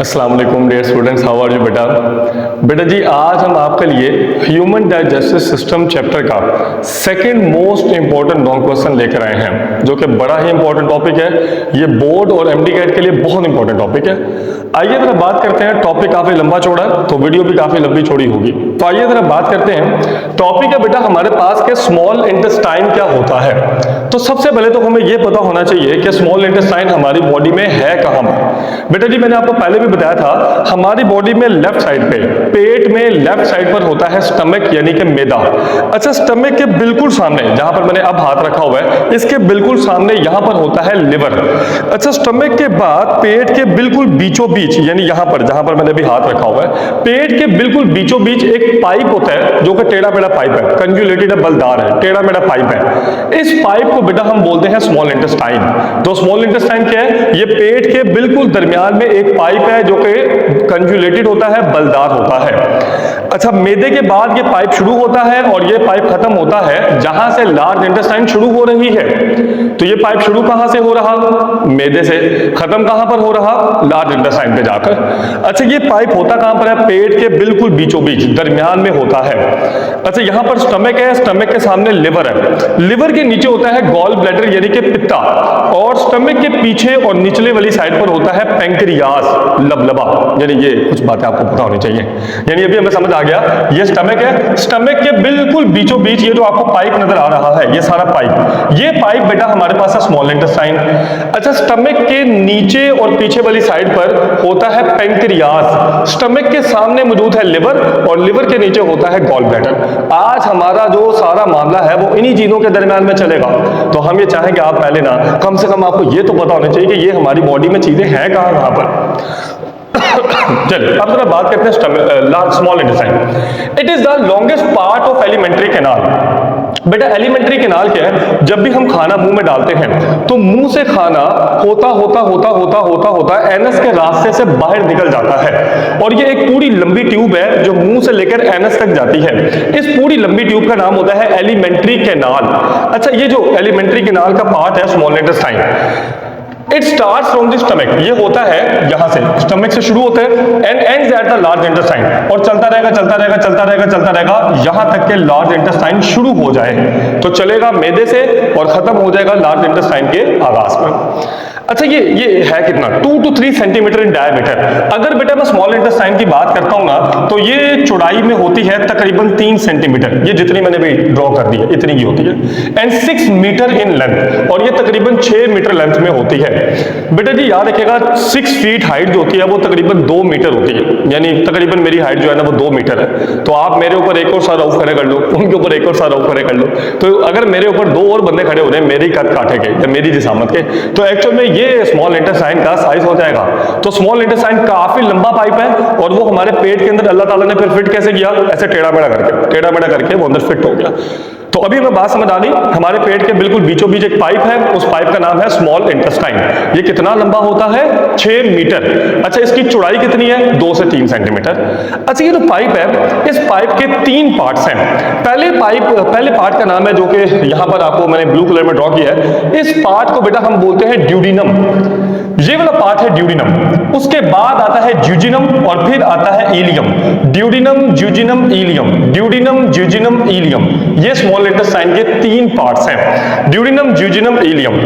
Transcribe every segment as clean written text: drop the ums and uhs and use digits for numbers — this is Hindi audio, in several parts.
अस्सलाम वालेकुम dear students, how are you बेटा जी, आज हम आपके लिए ह्यूमन डाइजेस्टिव सिस्टम चैप्टर का second most important long question लेकर आए हैं, जो कि बड़ा ही इंपॉर्टेंट टॉपिक है। ये बोर्ड और एमडी कैट के लिए बहुत इंपॉर्टेंट टॉपिक है। आइए जरा बात करते हैं। टॉपिक काफी लंबा चौड़ा है तो वीडियो भी काफी लंबी चौड़ी होगी। तो आइए जरा बात करते हैं। टॉपिक है बेटा हमारे पास के स्मॉल इंटेस्टाइन क्या होता है। तो सबसे पहले तो हमें यह पता होना चाहिए कि स्मॉल इंटेस्टाइन हमारी बॉडी में है कहां पर। बेटा जी मैंने आपको पहले भी बताया था, हमारी बॉडी में लेफ्ट साइड पे, पेट में लेफ्ट साइड पर होता है स्टमक यानी कि मैदा। अच्छा, स्टमक के बिल्कुल सामने जहां पर मैंने अब हाथ रखा हुआ है, इसके बिल्कुल सामने यहां पर होता है लिवर। अच्छा, स्टमक के बाद पेट के बिल्कुल बीचों बीच यानी यहां पर जहां पर मैंने अभी हाथ रखा हुआ है, पेट के बिल्कुल बीचों बीच एक पाइप होता है जो कि टेढ़ा मेढ़ा पाइप है, कंजुलेटेड है, बलदार है, टेढ़ा मेढ़ा पाइप है। इस पाइप को बेटा हम बोलते हैं स्मॉल इंटेस्टाइन। तो स्मॉल इंटेस्टाइन क्या है? ये पेट के बिल्कुल दरमियान में एक पाइप है जो कि कंजुलेटेड होता है, बलदार होता है। अच्छा, मैदे के बाद ये पाइप शुरू होता है और ये पाइप खत्म होता है जहां से लार्ज इंटेस्टाइन शुरू हो रही है। तो ये पाइप शुरू कहां से हो रहा? मैदे से। खत्म कहां पर हो रहा? लार्ज इंटेस्टाइन पे जाकर। अच्छा, ये पाइप होता कहां पर है? पेट के बिल्कुल बीचों बीच दरमियान में होता है। अच्छा, यहां पर स्टमक है, स्टमक के सामने लिवर है, लिवर के नीचे होता है गॉल ब्लैडर यानी कि पित्ता, और स्टमक के पीछे और निचले वाली साइड पर होता है पैंक्रियास, लबलबा। यानी ये कुछ बातें आपको पता होनी चाहिए। यानी अभी हमें समझ आ गया, ये स्टमक है, स्टमक के बिल्कुल बीचों बीच ये जो आपको पाइप नजर आ रहा है, ये सारा पाइप, ये पाइप बेटा हमारे पास है स्मॉल इंटेस्टाइन। अच्छा, स्टमक के नीचे और पीछे वाली साइड पर होता है पैंक्रियास, स्टमक के सामने मौजूद है लिवर और लिवर के नीचे होता है गॉल ब्लैडर। आज हमारा जो सारा मामला है वो इन्हीं चीजों के दरमियान में चलेगा। तो हम ये चाहेंगे आप पहले ना कम से कम आपको ये तो पता होना चाहिए कि ये हमारी बॉडी में चीजें हैं कहां पर। चलिए अब जरा बात करते हैं large small intestine. It is the longest part of alimentary canal. बेटा एलिमेंट्री कैनाल क्या है? जब भी हम खाना मुंह में डालते हैं तो मुंह से खाना होता होता होता होता होता होता एनस के रास्ते से बाहर निकल जाता है, और ये एक पूरी लंबी ट्यूब है जो मुंह से लेकर एनस तक जाती है। इस पूरी लंबी ट्यूब का नाम होता है एलिमेंट्री कैनाल। अच्छा, ये जो एलिमेंट्री कैनाल का पार्ट है small intestine, it starts from the stomach, ये होता है यहां से, स्टमक से शुरू होता है and ends at the large intestine, और चलता रहेगा चलता रहेगा चलता रहेगा चलता रहेगा यहां तक के लार्ज इंटेस्टाइन शुरू हो जाए। तो चलेगा मैदे से और खत्म हो जाएगा लार्ज इंटेस्टाइन के आगाज पर। अच्छा, ये है कितना? 2 to 3 सेंटीमीटर इन डायमीटर। अगर बेटा मैं स्मॉल इंटेस्टाइन की बात करता हूं ना, तो ये चौड़ाई में होती है तकरीबन 3 सेंटीमीटर, ये जितनी मैंने भी ड्रॉ कर दी है इतनी की होती है, एंड 6 मीटर इन लेंथ, और ये तकरीबन 6 मीटर लेंथ में होती है। बेटा जी याद रखिएगा, 6 फीट हाइट जो होती है वो तकरीबन 2 मीटर होती है, यानी तकरीबन मेरी हाइट जो है ना वो 2 मीटर है। तो आप मेरे ऊपर एक और सा रऊफ खड़े कर लो, उनके ऊपर एक और सा रऊफ खड़े कर लो, तो अगर मेरे ऊपर 2 और बंदे खड़े हो रहे हैं मेरी कद काटे के या मेरी जिसामत के, तो एक्चुअल में ये स्मॉल इंटेस्टाइन का साइज हो जाएगा। तो स्मॉल इंटेस्टाइन काफी लंबा पाइप है और वो हमारे पेट के अंदर अल्लाह ताला ने फिर फिट कैसे किया? ऐसे टेढ़ा मेढ़ा करके वो अंदर फिट हो गया। तो अभी हमें बात समझ आ गई, हमारे पेट के बिल्कुल बीचों बीच एक पाइप है, उस पाइप का नाम है स्मॉल इंटेस्टाइन। ये कितना लंबा होता है? 6 मीटर। अच्छा, इसकी चौड़ाई कितनी है? 2 से 3 सेंटीमीटर। अच्छा, ये जो पाइप है, इस पाइप के 3 पार्ट्स हैं। पहले पार्ट का नाम है जो कि यहां पर आपको मैंने ब्लू कलर में ड्रॉ किया है, इस पार्ट को बेटा हम बोलते हैं ड्यूडिनम। ये वाला पार्ट है ड्यूडिनम। उसके बाद आता है ज्यूजिनम और फिर आता है ileum. Duodenum, jejunum, ileum, duodenum, jejunum, ileum, ये स्मॉल इंटेस्टाइन के 3 पार्ट्स हैं, ड्यूडिनम, ज्यूजिनम, इलियम।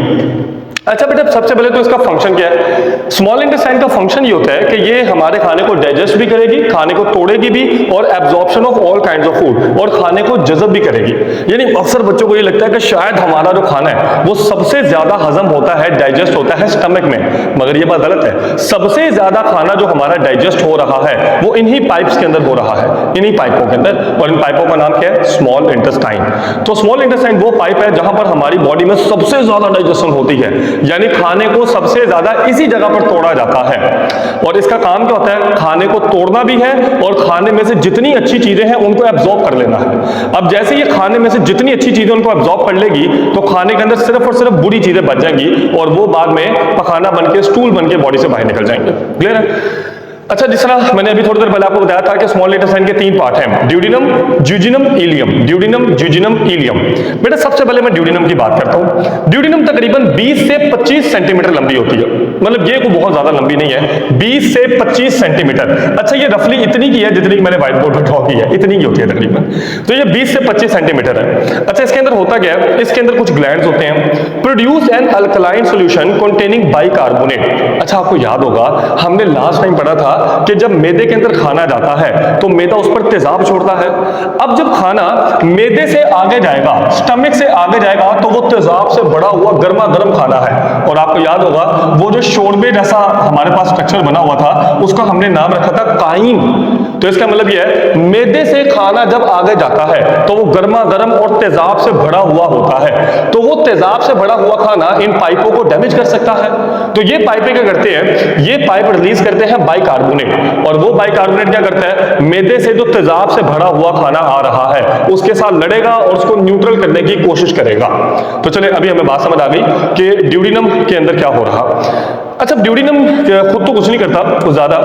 अच्छा बेटा, सबसे पहले तो इसका फंक्शन क्या है? स्मॉल इंटेस्टाइन का फंक्शन ये होता है कि ये हमारे खाने को डाइजेस्ट भी करेगी, खाने को तोड़ेगी भी, और absorption of all kinds of food, और खाने को जज़ब भी करेगी। यानी अक्सर बच्चों को ये लगता है कि शायद हमारा जो खाना है वो सबसे ज्यादा हजम होता है, डाइजेस्ट होता है स्टमक में, मगर ये बात गलत है। सबसे ज्यादा खाना जो हमारा डाइजेस्ट हो रहा है वो इन्हीं पाइप्स के अंदर हो रहा है, इन्हीं पाइपों के अंदर, और इन पाइपों का नाम क्या है? Small intestine. तो स्मॉल इंटेस्टाइन वो पाइप है जहां पर हमारी बॉडी में सबसे ज्यादा डाइजेशन होती है, यानी खाने को सबसे ज्यादा इसी जगह पर तोड़ा जाता है। और इसका काम क्या होता है? खाने को तोड़ना भी है और खाने में से जितनी अच्छी चीजें हैं उनको एब्जॉर्ब कर लेना है। अब जैसे ये खाने में से जितनी अच्छी चीजें उनको एब्जॉर्ब कर लेगी तो खाने के अंदर सिर्फ और सिर्फ बुरी चीजें बच जाएंगी और वो बाद में पखाना बन के, स्टूल बन के बॉडी से बाहर निकल जाएंगे। क्लियर है? अच्छा, जिस तरह मैंने अभी थोड़ी देर पहले आपको बताया था कि स्मॉल इंटेस्टाइन के 3 पार्ट हैं, duodenum, jejunum, ileum. Duodenum, jejunum, ileum. बेटा सबसे पहले मैं ड्यूडिनम की बात करता हूं। ड्यूडिनम तकरीबन 20 से 25 सेंटीमीटर लंबी होती है, मतलब ये कोई बहुत ज्यादा लंबी नहीं है, 20 से 25 सेंटीमीटर। अच्छा, ये रफली इतनी की है जितनी मैंने व्हाइट बोर्ड पर ड्रॉ की है, इतनी की होती है तकरीबन। तो ये 20 से 25 सेंटीमीटर है। अच्छा, इसके अंदर होता क्या है, इसके अंदर कुछ ग्लैंड्स होते हैं। Produce an alkaline solution containing bicarbonate. अच्छा, आपको याद होगा हमने लास्ट टाइम पढ़ा था कि जब मैदे के अंदर खाना जाता है तो मैदा उस पर तेजाब छोड़ता है। अब जब खाना मैदे से आगे जाएगा, स्टमक से आगे जाएगा, तो वो तेजाब से बड़ा हुआ गर्मा गर्म खाना है। और आपको याद होगा वो जो शोरबे जैसा हमारे पास स्ट्रक्चर बना हुआ था उसका हमने नाम रखा था काइन। तो इसका मतलब यह है मैदे से खाना जब आगे जाता है तो वो गर्मा गर्म और तेजाब से भरा हुआ होता है। तो वो तेजाब से भरा हुआ खाना इन पाइपों को डैमेज कर सकता है। तो ये पाइपें क्या करते हैं, ये पाइप रिलीज करते हैं बाइकार्बोनेट, और वो बाइकार्बोनेट क्या करता है, मैदे से जो तेजाब से भरा हुआ खाना आ रहा है उसके साथ लड़ेगा और उसको न्यूट्रल करने की कोशिश करेगा। तो चले, अभी हमें बात समझ आ गई कि ड्यूडिनम के अंदर क्या हो रहा। अच्छा, ड्यूडिनम खुद तो कुछ नहीं करता कुछ ज्यादा,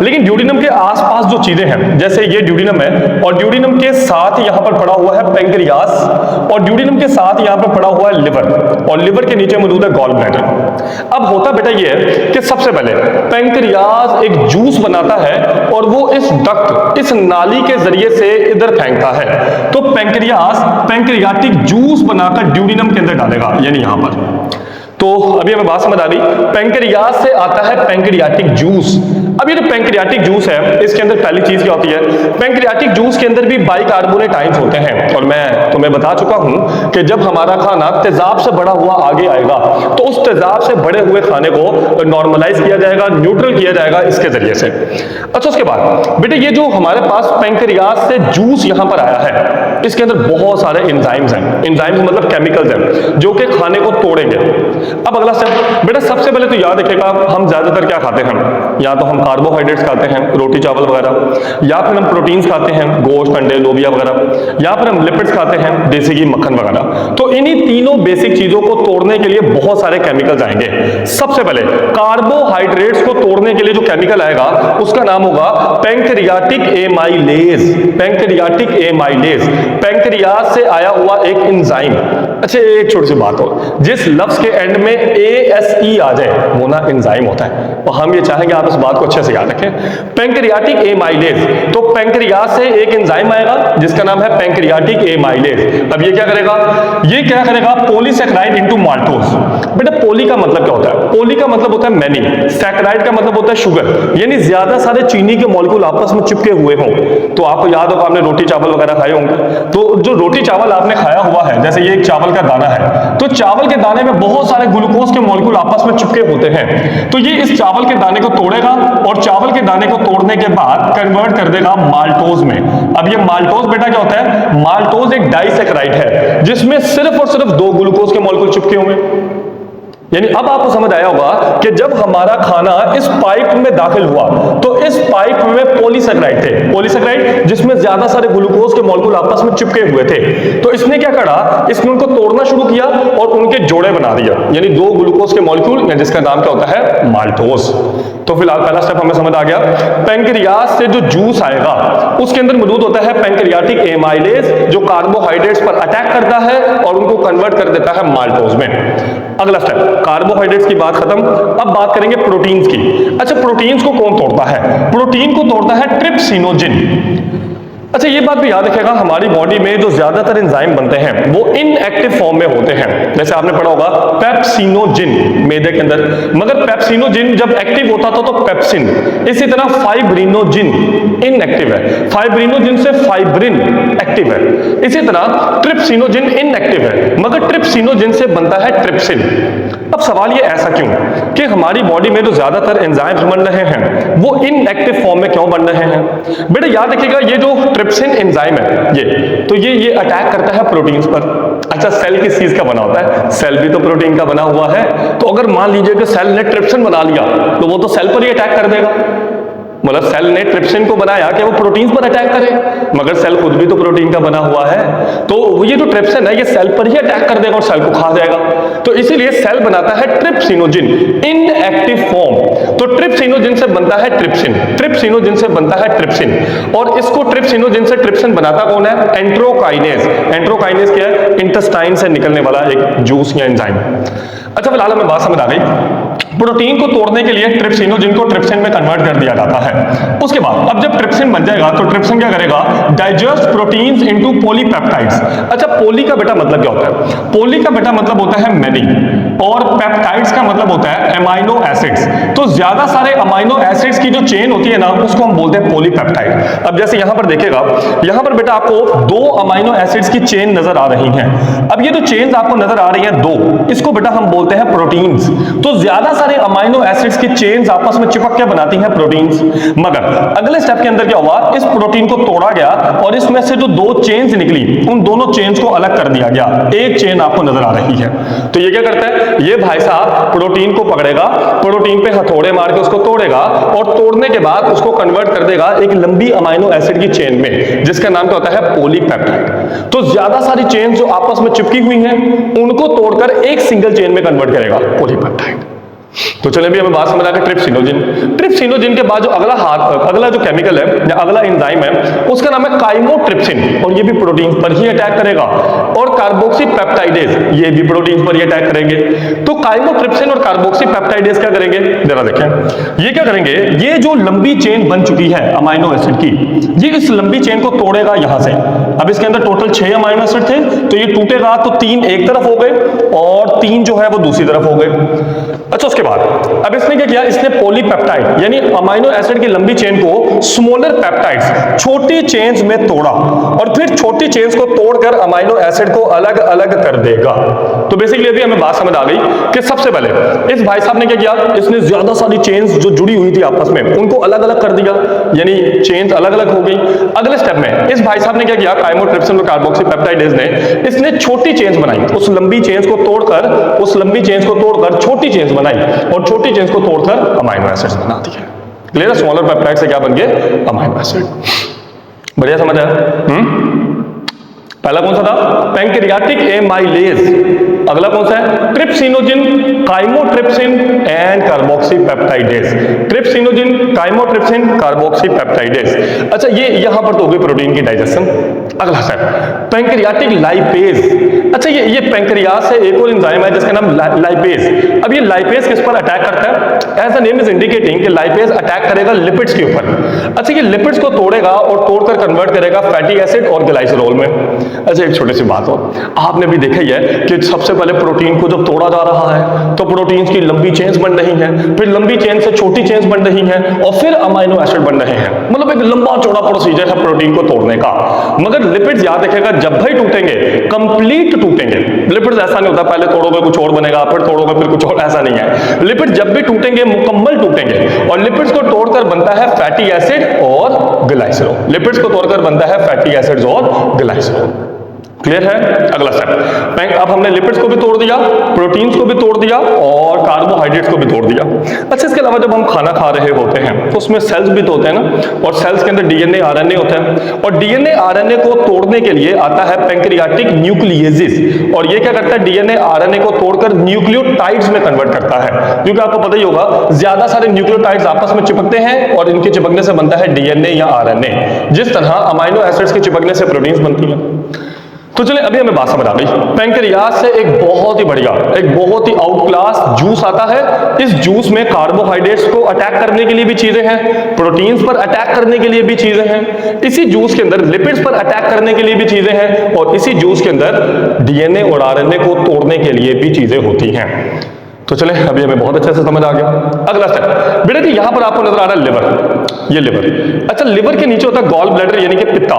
लेकिन ड्यूडिनम के आसपास जो चीजें हैं, जैसे ये ड्यूडिनम है और ड्यूडिनम के साथ यहां पर पड़ा हुआ है पैंक्रियास, और ड्यूडिनम के साथ यहां पर पड़ा हुआ है लिवर, और लिवर के नीचे मौजूद है गॉल ब्लैडर। अब होता बेटा ये है कि सबसे पहले पैंक्रियास एक जूस बनाता है और वो इस डक्ट, इस नाली के जरिए से इधर फेंकता है। तो पैंक्रियास पैंक्रियाटिक जूस बनाकर ड्यूडिनम के अंदर डालेगा, यानी यहां पर। तो अभी हमें बात समझ आ गई, पैंक्रियास से आता है पैंक्रियाटिक जूस। अब ये जो पैंक्रियाटिक जूस है इसके अंदर पहली चीज क्या होती है, पैंक्रियाटिक जूस के अंदर भी बाइकार्बोनेट आयंस होते हैं। और मैं तुम्हें बता चुका हूं कि जब हमारा खाना तेजाब से बढ़ा हुआ आगे आएगा तो उस तेजाब से बढ़े हुए खाने को नॉर्मलाइज किया जाएगा, न्यूट्रल किया जाएगा इसके जरिए से। अच्छा, उसके बाद बेटे ये जो हमारे पास पैंक्रियास से जूस यहां पर आया है इसके अंदर बहुत सारे एंजाइम्स हैं। एंजाइम्स मतलब केमिकल्स हैं जो कि खाने को तोड़ेंगे। अब अगला स्टेप बेटा, सबसे पहले तो याद रखिएगा हम ज्यादातर क्या खाते हैं, या तो हम कार्बोहाइड्रेट्स खाते हैं, रोटी चावल वगैरह, या फिर हम प्रोटीन्स खाते हैं, गोश्त, अंडे, लोबिया वगैरह, या फिर हम लिपिड्स खाते हैं, देसी घी, मक्खन वगैरह। तो इन्हीं तीनों बेसिक चीजों को तोड़ने के लिए बहुत सारे केमिकल्स आएंगे। सबसे पहले कार्बोहाइड्रेट्स को तोड़ने के लिए जो केमिकल आएगा उसका नाम होगा pancreatic amylase. Pancreatic amylase pancreas से आया हुआ एक एंजाइम। अच्छा, एक छोटी सी बात हो, जिस लफ्ज के एंड में ASE आ जाए वो ना एंजाइम होता है, और हम ये चाहेंगे आप इस बात को अच्छे से याद रखें। पैंक्रियाटिक एमाइलेज, तो पैंक्रियास से एक एंजाइम आएगा जिसका नाम है पैंक्रियाटिक एमाइलेज। अब ये क्या करेगा, ये क्या करेगा, पॉलीसैकेराइड इनटू माल्टोज। बेटा पोली का मतलब क्या होता है, पोली का मतलब होता है मैनी, सैकेराइड का मतलब होता है शुगर, यानी ज्यादा सारे चीनी के मॉलिक्यूल आपस में चिपके हुए हों। तो आपको याद होगा आपने रोटी चावल वगैरह खाए होंगे, तो जो रोटी चावल आपने खाया हुआ है, जैसे ये एक चावल का दाना है, तो चावल के दाने में बहुत सारे ग्लूकोज के मॉलिक्यूल आपस में चिपके होते हैं। तो ये इस चावल के दाने को तोड़ेगा और चावल के दाने को तोड़ने के बाद कन्वर्ट कर देगा माल्टोज में। अब ये माल्टोज बेटा क्या होता है, माल्टोज एक डाइसैकेराइड है जिसमें सिर्फ और सिर्फ 2 ग्लूकोज के मॉलिक्यूल चिपके हुए हैं। यानी अब आपको समझ आया होगा कि जब हमारा खाना इस पाइप में दाखिल हुआ तो इस पाइप में पॉलीसैकेराइड थे, पॉलीसैकेराइड जिसमें ज्यादा सारे ग्लूकोज के मॉलिक्यूल आपस में चिपके हुए थे। तो इसने क्या करा, इसने उनको तोड़ना शुरू किया और उनके जोड़े बना दिया, यानी 2 ग्लूकोज के मॉलिक्यूल जिसका नाम क्या होता है, माल्टोज। तो फिलहाल पहला स्टेप हमें समझ आ गया, पैंक्रियास से जो जूस आएगा उसके अंदर मौजूद होता है पैंक्रियाटिक एमाइलेज जो कार्बोहाइड्रेट्स पर अटैक करता है और उनको कन्वर्ट कर देता है माल्टोज में। अगला स्टेप, कार्बोहाइड्रेट्स की बात खत्म, अब बात करेंगे प्रोटीन्स की। अच्छा, प्रोटीन्स को कौन तोड़ता है, प्रोटीन को तोड़ता है ट्रिप्सिनोजिन। अच्छा, ये बात भी याद रखिएगा, हमारी बॉडी में जो ज्यादातर एंजाइम बनते हैं वो इनएक्टिव फॉर्म में होते हैं। जैसे आपने पढ़ा होगा पेप्सिनोजिन मैदे के अंदर, मगर पेप्सिनोजिन जब एक्टिव होता था तो पेप्सिन। इसी तरह फाइब्रिनोजिन इनएक्टिव है, फाइब्रिनोजिन से फाइब्रिन एक्टिव है। इसी तरह ट्रिप्सिनोजिन इनएक्टिव है, मगर ट्रिप्सिनोजिन से बनता है ट्रिप्सिन। अब सवाल ये ऐसा क्यों कि हमारी बॉडी में जो ज्यादातर एंजाइम्स बन रहे हैं वो इनएक्टिव फॉर्म में क्यों बन रहे हैं। बेटा याद रखिएगा, ये जो ट्रिप्सिन एंजाइम है ये अटैक करता है प्रोटीन्स पर। अच्छा, सेल किस चीज का बना होता है, सेल भी तो प्रोटीन का बना हुआ है। तो अगर मान लीजिए कि सेल ने ट्रिप्सिन बना लिया तो वो तो सेल पर ही अटैक कर देगा, मतलब सेल ने ट्रिप्सिन को बनाया कि वो प्रोटीन पर अटैक करे, मगर सेल खुद भी तो प्रोटीन का बना हुआ है, तो ये जो ट्रिप्सिन है ये सेल पर ही अटैक कर देगा और सेल को खा जाएगा। तो इसीलिए सेल बनाता है ट्रिप्सिनोजिन इन एक्टिव फॉर्म। तो ट्रिप्सिनोजिन से बनता है ट्रिप्सिन, ट्रिप्सिनोजिन से बनता है ट्रिप्सिन, और इसको ट्रिप्सिनोजिन से ट्रिप्सिन बनाता कौन है? एंट्रोकाइनेज। एंट्रोकाइनेज क्या है? इंटेस्टाइन से निकलने वाला एक जूस या एंजाइम। अच्छा फिलहाल हमें बात समझ आ गई, प्रोटीन को तोड़ने के लिए ट्रिप्सिनोजिन को ट्रिप्सिन में कन्वर्ट कर दिया जाता है। उसके बाद अब जब ट्रिप्सिन बन जाएगा तो ट्रिप्सिन क्या करेगा? Digest proteins into polypeptides. अच्छा पोली का बेटा मतलब क्या होता है? पोली का बेटा मतलब होता है मैनी, और पेप्टाइड्स का मतलब होता है अमाइनो एसिड्स। तो ज्यादा सारे अमाइनो एसिड्स की जो चेन होती है ना उसको हम बोलते हैं पॉलीपेप्टाइड। अब जैसे यहां पर देखेगा, यहां पर बेटा आपको 2 अमाइनो एसिड्स की चेन नजर आ रही हैं। अब ये जो चेन्स आपको नजर आ रही हैं 2, इसको बेटा हम बोलते हैं प्रोटीन्स। तो ज्यादा सारे अमाइनो एसिड्स की चेन्स आपस में चिपक के बनाती हैं प्रोटीन्स। मगर अगले स्टेप के अंदर क्या हुआ? इस प्रोटीन को तोड़ा गया और इसमें से जो 2 चेन्स निकली उन दोनों चेन्स को अलग कर दिया गया। एक चेन आपको नजर आ रही है, तो ये क्या करता है? ये भाई साहब प्रोटीन को पकड़ेगा, प्रोटीन पे हथौड़े मार के उसको तोड़ेगा, और तोड़ने के बाद उसको कन्वर्ट कर देगा एक लंबी अमाइनो एसिड की चेन में, जिसका नाम क्या होता है? पॉलीपेप्टाइड। तो ज्यादा सारी चेन जो आपस में चिपकी हुई हैं उनको तोड़कर एक सिंगल चेन में कन्वर्ट करेगा पॉलीपेप्टाइड। तो चलिए अभी हमें बात समझ आ गई ट्रिप्सिनोजिन। ट्रिप्सिनोजिन के बाद जो अगला जो केमिकल है या अगला एंजाइम है उसका नाम है काइमोट्रिप्सिन, और ये भी प्रोटीन पर ही अटैक करेगा। और कार्बोक्सीपेप्टाइडेज, ये भी प्रोटीन पर ही अटैक करेंगे। तो काइमोट्रिप्सिन और कार्बोक्सीपेप्टाइडेज क्या करेंगे? जरा देखें, ये क्या करेंगे? ये जो लंबी चेन बन चुकी है अमाइनो एसिड की, ये इस लंबी चेन को तोड़ेगा यहां से। अब इसके अंदर टोटल 6 अमाइनो एसिड थे, तो ये टूटेगा तो 3 एक तरफ हो गए और 3 जो है वो दूसरी तरफ हो गए। अच्छा उसके बाद अब इसने क्या किया? इसने पॉलीपेप्टाइड यानी अमाइनो एसिड की लंबी चेन को स्मॉलर पेप्टाइड्स, छोटी चेन्स में तोड़ा, और फिर छोटी चेन्स को तोड़कर अमाइनो एसिड को अलग अलग कर देगा। तो बेसिकली अभी हमें बात समझ आ गई कि सबसे पहले इस भाई साहब ने क्या किया? इसने ज्यादा सारी चेन्स जो जुड़ी हुई थी आपस में उनको अलग अलग कर दिया, यानी चेन्स अलग अलग हो गई। अगले स्टेप में इस भाई साहब ने क्या किया? काइमोट्रिप्सिन और कार्बोक्सीपेप्टाइडेज ने इसने छोटी चेन्स बनाई, उस लंबी चेन्स को तोड़कर छोटी चेन्स बनाई, और छोटी चेन्स को तोड़कर अमाइनो एसिड्स बना दिए। क्लियर है? स्मॉलर पेप्टाइड से क्या बन गए? Amino acid. बढ़िया समझ आया? पहला कौन सा था? Pancreatic amylase. अगला कौन सा है? Trypsinogen, chymotrypsin and carboxypeptidase. Trypsinogen, chymotrypsin, carboxypeptidase. अच्छा ये यहां पर तो हो गई प्रोटीन की डाइजेशन। अगला स्टेप पैंक्रियाटिक लाइपेज। अच्छा ये पैंक्रियास से एक और एंजाइम है जिसका नाम लाइपेज। अब ये लाइपेज किस पर अटैक करता है? As the name is indicating कि लाइपेज अटैक करेगा लिपिड्स के ऊपर। अच्छा ये लिपिड्स को तोड़ेगा और तोड़कर कन्वर्ट करेगा फैटी एसिड और ग्लाइसरोल में। अच्छा एक छोटी सी बात हो, आपने भी देखा ही है कि सबसे पहले प्रोटीन को जब तोड़ा जा रहा है तो प्रोटीन की लंबी चेन्स बन रही हैं, फिर लंबी चेन से छोटी चेन्स बन रही हैं, और फिर अमाइनो एसिड बन रहे हैं। मतलब एक लंबा चौड़ा प्रोसीजर है प्रोटीन को तोड़ने का। मगर लिपिड्स याद रखेगा जब भी टूटेंगे कंप्लीट टूटेंगे। लिपिड्स ऐसा नहीं होता पहले तोड़ोगे कुछ और बनेगा, फिर तोड़ोगे फिर कुछ और, ऐसा नहीं है। लिपिड्स जब भी टूटेंगे मुकम्मल टूटेंगे, और लिपिड्स को तोड़कर बनता है फैटी एसिड और ग्लाइसरोल। लिपिड्स को तोड़कर बनता है फैटी एसिड्स और ग्लाइसरोल। क्लियर है? अगला स्टेप, अब हमने लिपिड्स को भी तोड़ दिया, प्रोटीन्स को भी तोड़ दिया और कार्बोहाइड्रेट्स को भी तोड़ दिया। अच्छा इसके अलावा जब हम खाना खा रहे होते हैं तो उसमें सेल्स भी तो होते हैं ना, और सेल्स के अंदर डीएनए आरएनए होता है, और डीएनए आरएनए को तोड़ने के लिए आता है पैंक्रियाटिक न्यूक्लियेसिस। और ये क्या करता है? डीएनए आरएनए को तोड़कर न्यूक्लियोटाइड्स में कन्वर्ट करता है। क्योंकि आपको पता ही होगा ज्यादा सारे न्यूक्लियोटाइड्स आपस में चिपकते हैं और इनके चिपकने से बनता है डीएनए या आरएनए, जिस तरह अमाइनो एसिड्स के चिपकने से प्रोटीन्स बनती हैं। तो चलिए अभी हमें बात समझ आ गई। पैंक्रियास से एक बहुत ही बढ़िया, एक बहुत ही आउट क्लास जूस आता है। इस जूस में कार्बोहाइड्रेट्स को अटैक करने के लिए भी चीजें हैं, प्रोटीन्स पर अटैक करने के लिए भी चीजें हैं, इसी जूस के अंदर लिपिड्स पर अटैक करने के लिए भी चीजें हैं, और इसी जूस के अंदर डीएनए और आरएनए को तोड़ने के लिए भी चीजें होती हैं। तो चले अभी हमें बहुत अच्छे से समझ आ गया। अगला स्टेप बेटा जी, यहां पर आपको नजर आ रहा है लिवर, ये लिवर। अच्छा लिवर के नीचे होता है गॉल ब्लैडर यानी कि पित्ता।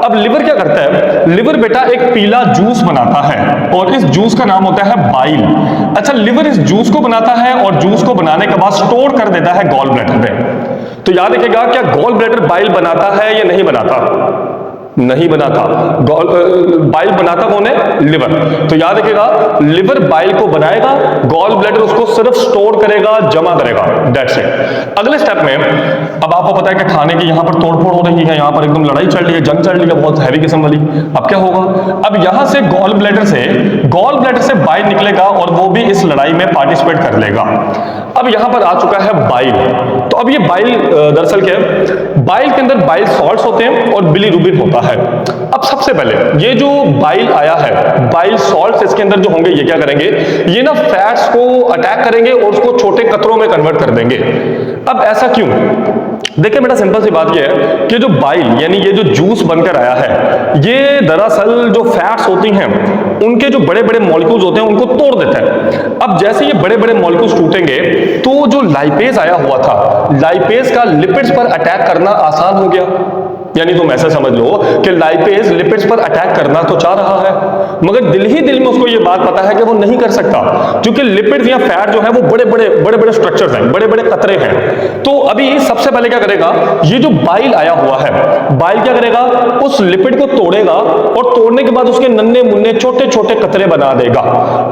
अब लिवर क्या करता है? लिवर बेटा एक पीला जूस बनाता है और इस जूस का नाम होता है बाइल। अच्छा लिवर इस जूस को बनाता है और जूस को बनाने के बाद स्टोर कर देता है गॉल ब्लैडर में। तो याद रखिएगा, क्या गॉल ब्लैडर बाइल बनाता है या नहीं बनाता? नहीं बनाता। बाइल बनाता कौन है? लिवर। तो याद रखिएगा, लिवर बाइल को बनाएगा, गॉल ब्लैडर उसको सिर्फ स्टोर करेगा, जमा करेगा, दैट्स इट। अगले स्टेप में अब आपको पता है कि खाने की यहां पर तोड़फोड़ हो रही है, यहां पर एकदम लड़ाई चल रही है, जंग चल रही है बहुत हैवी किस्म वाली। अब क्या होगा? अब यहां से गॉल ब्लैडर से बाइल निकलेगा और वो भी इस लड़ाई में पार्टिसिपेट कर लेगा। अब यहां पर आ चुका है बाइल। तो अब ये बाइल दरअसल क्या है? बाइल के अंदर बाइल सॉल्ट्स होते हैं और बिलीरुबिन होता है। अब सबसे पहले ये जो बाइल आया है, बाइल सॉल्ट्स इसके अंदर जो होंगे ये क्या करेंगे? ये ना फैट्स को अटैक करेंगे और उसको छोटे कतरों में कन्वर्ट कर देंगे। अब ऐसा क्यों? देखिए बेटा, सिंपल सी बात ये है कि जो बाइल यानी ये जो जूस बनकर आया है, ये दरअसल जो फैट्स होती हैं उनके जो बड़े बड़े मॉलिक्यूल्स होते हैं उनको तोड़ देता है। अब जैसे ये बड़े बड़े मॉलिक्यूल्स टूटेंगे तो जो लाइपेज आया हुआ था, लाइपेज का लिपिड्स पर अटैक करना आसान हो गया। यानी तुम ऐसा समझ लो कि लाइपेज लिपिड्स पर अटैक करना तो चाह रहा है, मगर दिल ही दिल में उसको ये बात पता है कि वो नहीं कर सकता, क्योंकि लिपिड्स या फैट जो है वो बड़े बड़े स्ट्रक्चर्स हैं, बड़े बड़े कतरे हैं। तो अभी सबसे पहले क्या करेगा? ये जो बाइल आया हुआ है, बाइल क्या करेगा? उस लिपिड को तोड़ेगा और तोड़ने के बाद उसके नन्हे मुन्ने छोटे छोटे कतरे बना देगा।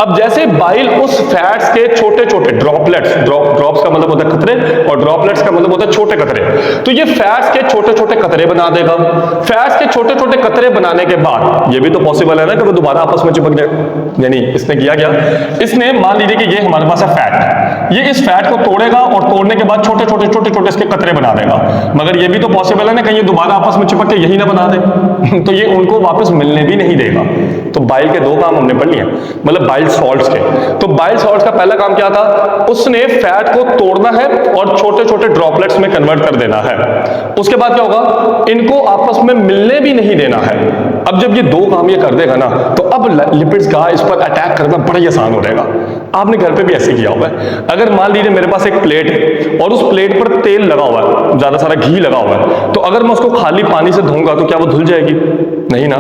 अब जैसे बाइल उस फैट्स के छोटे छोटे ड्रॉपलेट्स, ड्रॉप्स का मतलब होता है कतरे और ड्रॉपलेट्स का मतलब होता है छोटे कतरे, तो ये फैट्स के छोटे छोटे कतरे बना देगा। फैट्स के छोटे छोटे कतरे बनाने के बाद ये भी तो पॉसिबल है ना कि वो दोबारा आपस में चिपक जाए। यानी इसने किया क्या? इसने मान लीजिए कि ये हमारे पास है फैट, ये इस फैट को तोड़ेगा और तोड़ने के बाद छोटे छोटे इसके कतरे बना देगा, मगर ये भी तो पॉसिबल है ना कहीं ये दोबारा आपस में चिपक के यही ना बना दे तो ये उनको वापस मिलने भी नहीं देगा। तो बाइल के दो काम हमने पढ़ लिए, मतलब बाइल सॉल्ट्स के। तो बाइल सॉल्ट्स का पहला काम क्या था? उसने फैट को तोड़ना है और छोटे छोटे ड्रॉपलेट्स में कन्वर्ट कर देना है। उसके बाद क्या होगा? इनको आपस में मिलने भी नहीं देना है। अब जब ये दो काम ये कर देगा ना, तो अब लिपिड्स का इस पर अटैक करना बड़ा ही आसान हो जाएगा। आपने घर पे भी ऐसे किया हुआ है। अगर मान लीजिए मेरे पास एक प्लेट है और उस प्लेट पर तेल लगा हुआ है, ज्यादा सारा घी लगा हुआ है, तो अगर मैं उसको खाली पानी से धोऊंगा तो क्या वो धुल जाएगी? नहीं ना,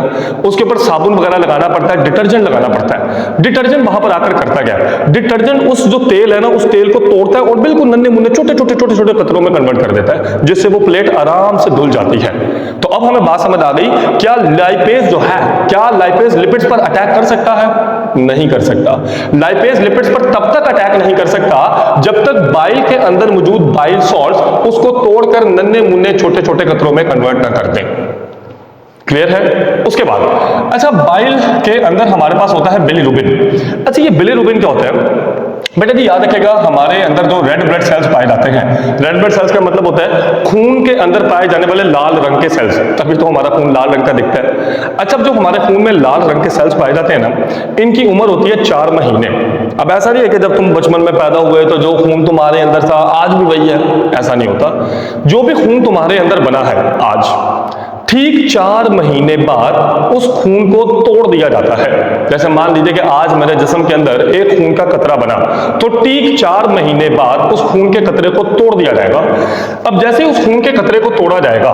उसके ऊपर साबुन वगैरह लगाना पड़ता है, डिटर्जेंट लगाना पड़ता है। डिटर्जेंट वहां पर आकर करता क्या है? डिटर्जेंट उस जो तेल है ना, उस तेल को तोड़ता है और बिल्कुल नन्हे मुन्ने छोटे छोटे कतरों में कन्वर्ट कर देता है, जिससे वो प्लेट आराम से धुल जाती है। तो अब हमें बात समझ आ गई, क्या लाइपेज जो है, क्या लाइपेज लिपिड्स पर अटैक कर सकता है? नहीं कर सकता। लाइपेज लिपिड्स पर तब तक अटैक नहीं कर सकता जब तक बाइल के अंदर मौजूद बाइल सॉल्ट्स उसको तोड़कर नन्हे मुन्ने छोटे छोटे कतरों में कन्वर्ट ना कर दें। क्लियर है? उसके बाद अच्छा, बाइल के अंदर हमारे पास होता है बिलीरुबिन। अच्छा, ये बिलीरुबिन क्या होता है बेटा जी? याद रखिएगा, हमारे अंदर जो रेड ब्लड सेल्स पाए जाते हैं, रेड ब्लड सेल्स का मतलब होता है खून के अंदर पाए जाने वाले लाल रंग के सेल्स, तभी तो हमारा खून लाल रंग का दिखता है। अच्छा, जो हमारे खून में लाल रंग के सेल्स पाए जाते हैं ना, इनकी उम्र होती है 4 महीने। अब ऐसा नहीं है कि जब तुम बचपन में पैदा हुए तो जो खून तुम्हारे अंदर था आज भी वही है, ऐसा नहीं होता। जो भी खून तुम्हारे अंदर बना है आज, ठीक 4 महीने बाद उस खून को तोड़ दिया जाता है। जैसे मान लीजिए कि आज मेरे जिस्म के अंदर एक खून का कतरा बना, तो ठीक 4 महीने बाद उस खून के कतरे को तोड़ दिया जाएगा। अब जैसे उस खून के कतरे को तोड़ा जाएगा